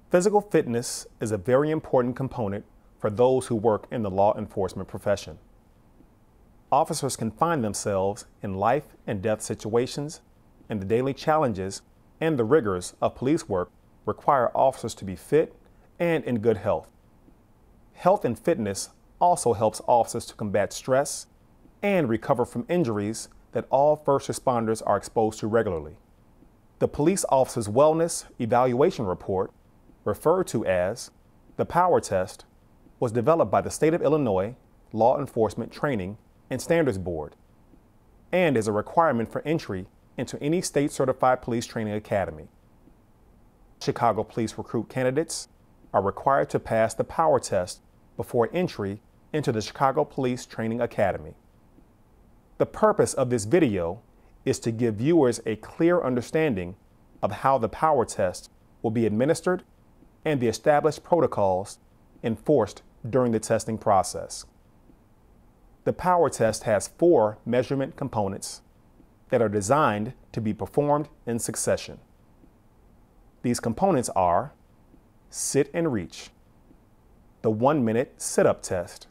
Physical fitness is a very important component for those who work in the law enforcement profession. Officers can find themselves in life and death situations, and the daily challenges and the rigors of police work require officers to be fit and in good health. Health and fitness also helps officers to combat stress and recover from injuries that all first responders are exposed to regularly. The police officer's wellness evaluation report, referred to as the P.O.W.E.R test, was developed by the State of Illinois Law Enforcement Training and Standards Board and is a requirement for entry into any state-certified police training academy. Chicago police recruit candidates are required to pass the P.O.W.E.R test before entry into the Chicago Police Training Academy. The purpose of this video is to give viewers a clear understanding of how the P.O.W.E.R test will be administered and the established protocols enforced during the testing process. The P.O.W.E.R test has 4 measurement components that are designed to be performed in succession. These components are sit and reach, the 1-minute sit-up test,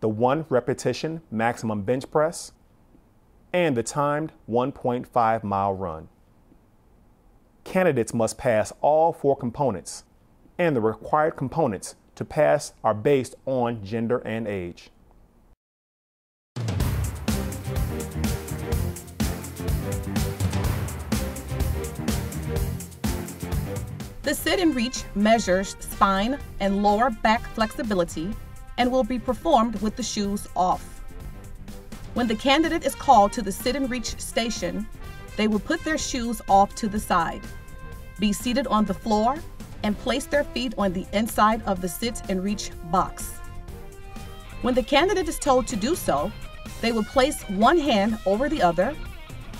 the 1 repetition maximum bench press, and the timed 1.5-mile run. Candidates must pass all 4 components, and the required components to pass are based on gender and age. The sit and reach measures spine and lower back flexibility and will be performed with the shoes off. When the candidate is called to the sit and reach station, they will put their shoes off to the side, be seated on the floor, and place their feet on the inside of the sit and reach box. When the candidate is told to do so, they will place one hand over the other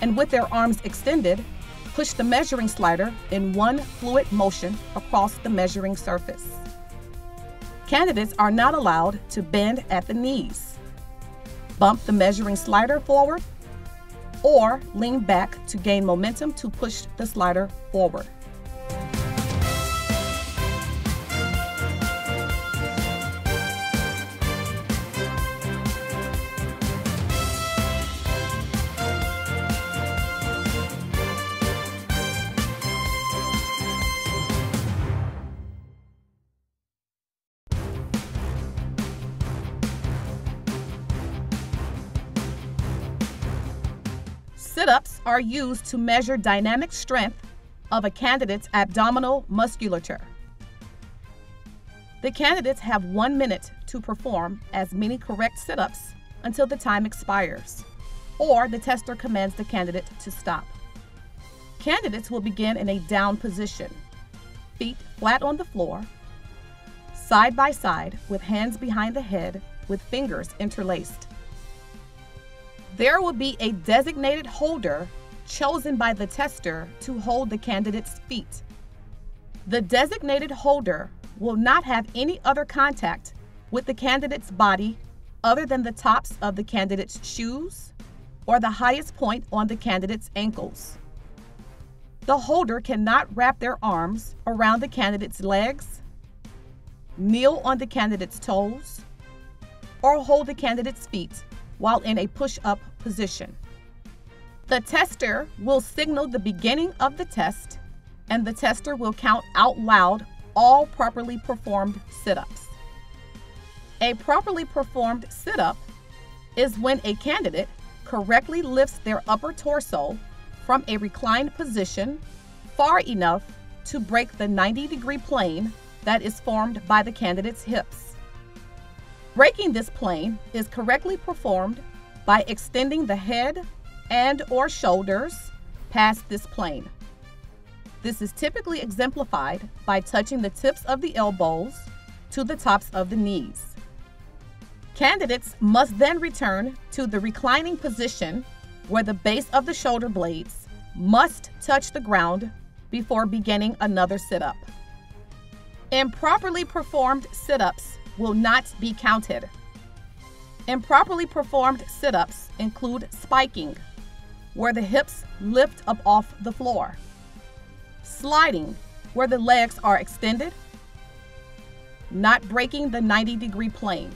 and with their arms extended, push the measuring slider in one fluid motion across the measuring surface. Candidates are not allowed to bend at the knees, bump the measuring slider forward, or lean back to gain momentum to push the slider forward. Sit-ups are used to measure dynamic strength of a candidate's abdominal musculature. The candidates have 1 minute to perform as many correct sit-ups until the time expires, or the tester commands the candidate to stop. Candidates will begin in a down position, feet flat on the floor, side by side with hands behind the head with fingers interlaced. There will be a designated holder chosen by the tester to hold the candidate's feet. The designated holder will not have any other contact with the candidate's body other than the tops of the candidate's shoes or the highest point on the candidate's ankles. The holder cannot wrap their arms around the candidate's legs, kneel on the candidate's toes, or hold the candidate's feet while in a push-up position. The tester will signal the beginning of the test, and the tester will count out loud all properly performed sit-ups. A properly performed sit-up is when a candidate correctly lifts their upper torso from a reclined position far enough to break the 90-degree plane that is formed by the candidate's hips. Breaking this plane is correctly performed by extending the head and/or shoulders past this plane. This is typically exemplified by touching the tips of the elbows to the tops of the knees. Candidates must then return to the reclining position where the base of the shoulder blades must touch the ground before beginning another sit-up. Improperly performed sit-ups will not be counted. Improperly performed sit-ups include spiking, where the hips lift up off the floor, sliding, where the legs are extended, not breaking the 90-degree plane,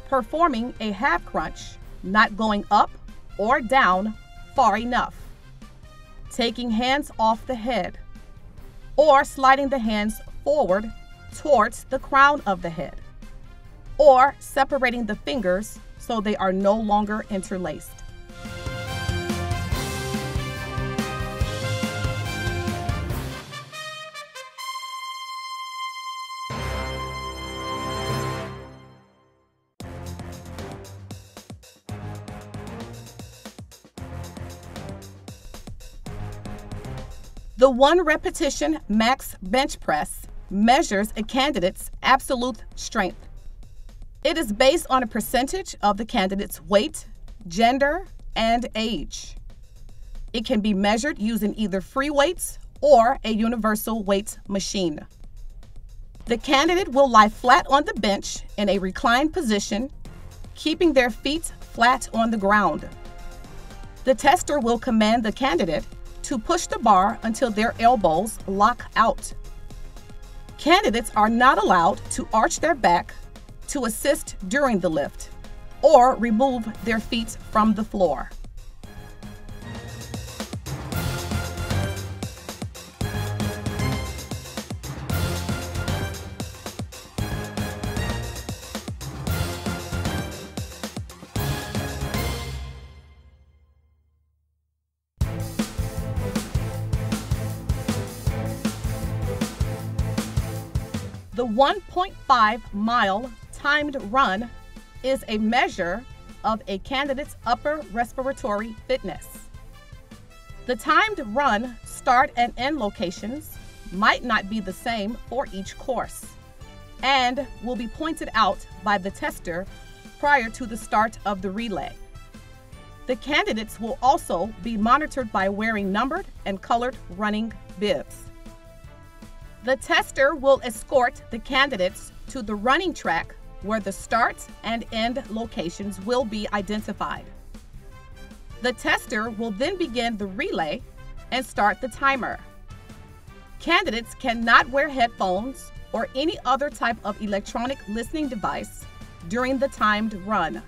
performing a half crunch, not going up or down far enough, taking hands off the head, or sliding the hands forward towards the crown of the head, or separating the fingers so they are no longer interlaced. The 1 repetition max bench press measures a candidate's absolute strength. It is based on a percentage of the candidate's weight, gender, and age. It can be measured using either free weights or a universal weight machine. The candidate will lie flat on the bench in a reclined position, keeping their feet flat on the ground. The tester will command the candidate to push the bar until their elbows lock out. Candidates are not allowed to arch their back to assist during the lift or remove their feet from the floor. The 1.5-mile timed run is a measure of a candidate's upper respiratory fitness. The timed run start and end locations might not be the same for each course and will be pointed out by the tester prior to the start of the relay. The candidates will also be monitored by wearing numbered and colored running bibs. The tester will escort the candidates to the running track where the start and end locations will be identified. The tester will then begin the relay and start the timer. Candidates cannot wear headphones or any other type of electronic listening device during the timed run.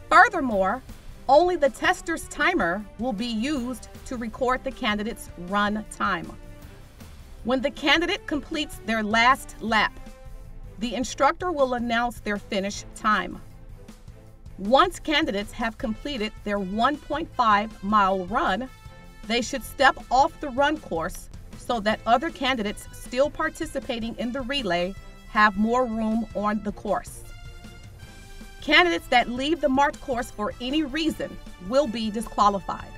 Furthermore, only the tester's timer will be used to record the candidate's run time. When the candidate completes their last lap, the instructor will announce their finish time. Once candidates have completed their 1.5-mile run, they should step off the run course so that other candidates still participating in the relay have more room on the course. Candidates that leave the marked course for any reason will be disqualified.